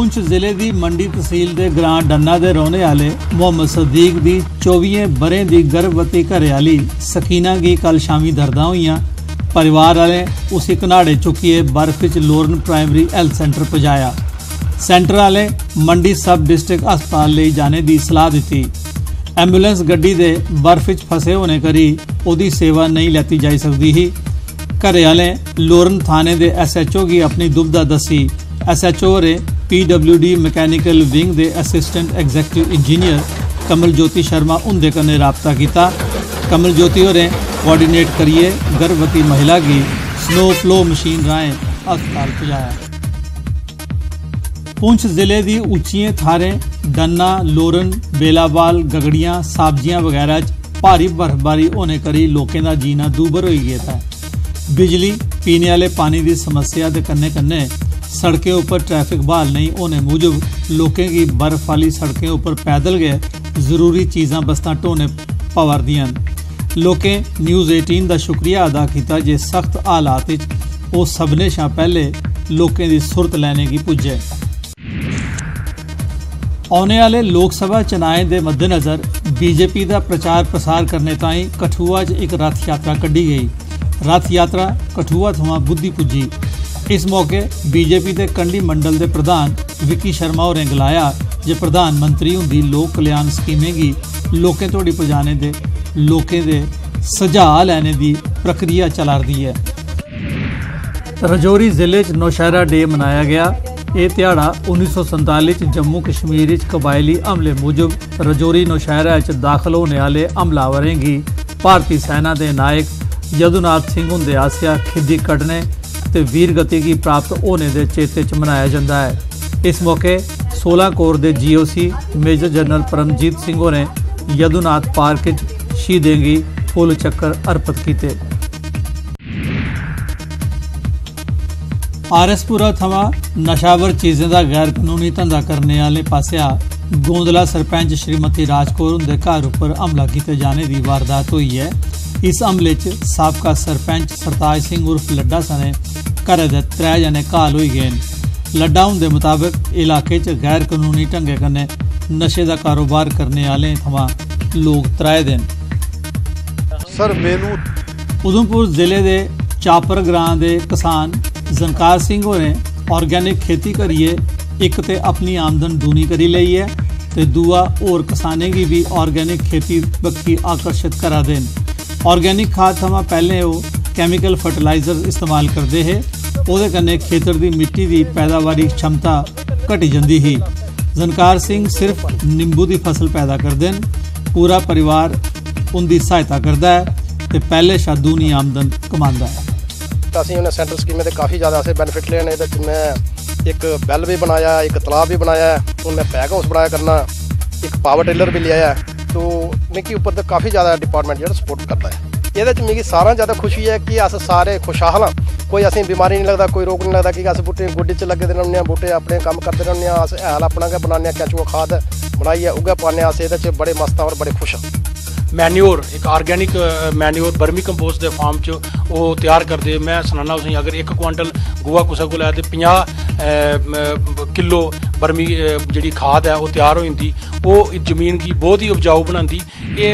पुंछ जिले की मंडी तहसील के ग्रां डन्ना के रहने वाले मोहम्मद सदीक की 24 बरें की गर्भवती घरेवाली सकीना की कल शामी दर्दां हुई। परिवार वाले उसी घनाड़े चुकिए बर्फ च लोरन प्राइमरी हैल्थ सेंटर पहुंचाया। सेंटर वाले मंडी सब डिस्ट्रिक्ट हस्पताल ले जाने की सलाह दी। एंबूलेंस गड्डी दे बर्फ च फसे होने करी उहदी सेवा नहीं लैती जा सकती ही। घरे वाले लोरन थाने के SHO की अपनी दुविधा दसी। SHO होरें PWD मैकेनिकल विंग दे असिस्टेंट एग्जीक्यूटिव इंजीनियर कमल ज्योति शर्मा उनके कन्नै राबता किया। कमल ज्योति होरें कोआर्डिनेट करिए गर्भवती महिला की स्नो फ्लो मशीन राहें अस्पताल पहुंचाया। पुंछ जिले की उच्चियां थारें डन्ना, लोरन, बेलावाल, गगड़ियां, सब्जियां वगैरह भारी बर्फबारी होने करी लोगों का जीना दूभर हो गया है। बिजली, पीने वाले पानी की समस्या के कन्ने कन्ने सड़कें ऊपर ट्रैफिक बहाल नहीं होने मूजब लोगों की बर्फ वाली सड़कें ऊपर पैदल गए जरूरी चीज़ां बस्तां ढोने पवारदियां। लोगों न्यूज़ 18 का शुक्रिया अदा किया जे सख्त हालात वो सबने शा पहले लोगों की सुरत लैने की पुजे। आने वाले लोक सभा चुनाएं के मद्देनज़र BJP का प्रचार प्रसार करने ताईं कठुआ एक रथ यात्रा कड्ढी गई। रथ यात्रा कठुआ थमां बुद्धी पुजी। इस मौके BJP के कंडी मंडल के प्रधान विकी शर्मा होरें गलाया जे प्रधानमंत्री उनकी लोक कल्याण स्कीमें की लोकें तोड़ी पहुंचाने दे लोकें दे सुझाव लैने की प्रक्रिया चला रही है। रजौरी जिले च नौशहरा डे मनाया गया। ये ध्याड़ा 1947 जम्मू कश्मीर कबायली हमले मूजब रजौरी नौशहरा दाखिल होने वाले हमलावरें की भारतीय सेना के नायक यदुनाथ सिंह हुंदे आसिया खिद्दी कड्ढने ते वीर गति की प्राप्त होने के चेते च मनाया जाता है। इस मौके 16 कोर के GOC major general Paramjit Singh होरें यदुनाथ पार्क शहीदें गी फुल चक्कर अर्पित किए। RSपुरा थमां नशावर चीज़ें का गैर कानूनी धंधा करने वाले पासिया गोंदला सरपंच श्रीमती राजकौर उनके घर उपर हमला किए जाने की वारदात हुई है। इस हमले च साबका सरपंच सरताज सिंह उर्फ लड्डा सने घरै दे 3 जने घायल होई गए। लड्डा उनके मुताबिक इलाके च गैर कानूनी ढंगे कन्नै नशे का कारोबार करने वाले थमां लोग त्राए दे। सर मैनू उधमपुर जिले के चापर ग्रां के किसान जनकार सिंह होरें ऑर्गेनिक खेती करिए एक ते अपनी आमदन दूनी करी लई है ते दूआ होर किसानें की भी ऑर्गेनिक खेती बक्खी आकर्षित करा देन। ऑर्गेनिक खाद थमां पहले वो कैमिकल फर्टिलाइजर इस्तेमाल करते हैं। उहदे कन्नै खेतर की मिट्टी की पैदावारी क्षमता घटी जाती ही। जनकार सिंह सिर्फ नींबू की फसल पैदा करते हैं। पूरा परिवार उनकी सहायता करता है ते पहले शा दूनी आमदन कमांदा है। ਅਸੀਂ ਉਹਨੇ ਸੈਂਟਰ ਸਕੀਮਾਂ ਦੇ ਕਾਫੀ ਜ਼ਿਆਦਾ ਅਸੀਂ ਬੈਨੀਫਿਟ ਲੈਣ। ਇਹਦੇ ਵਿੱਚ ਮੈਂ ਇੱਕ ਬੈਲ ਵੀ ਬਣਾਇਆ, ਇੱਕ ਤਲਾਬ ਵੀ ਬਣਾਇਆ, ਉਹਨੇ ਪੈਕ ਹਾਊਸ ਬਣਾਇਆ ਕਰਨਾ, ਇੱਕ ਪਾਵਰ ਟਿਲਰ ਵੀ ਲਿਆ ਹੈ। तो मिगी उपर तो काफ़ी ज़्यादा डिपार्टमेंट जो सपोर्ट करता है। ये मिगी सारा ज़्यादा खुशी है कि अस सारे खुशहाल हाँ। कोई असें बीमारी नहीं लगता, कोई रोग नहीं लगता कि अस बूटे गोड्डी च लगे रौंने, बूटे अपने काम करते रौंने। अस हैल अपना गै बनाने, कैचुआ खाद बनाइए उगै पाने। अस ये बड़े मस्त और बड़े खुश हाँ। मैन्योर एक ऑर्गेनिक मैन्योर बर्मी कंपोस्ट के फार्म च वो तैयार करते। मैं सनाना तुसें अगर 1 क्वांटल गोहा कुसै को तो 50 किलो बर्मी जी खाद है वो तैयार हो जाती। वो जमीन की बहुत ही उपजाऊ बनाती। ये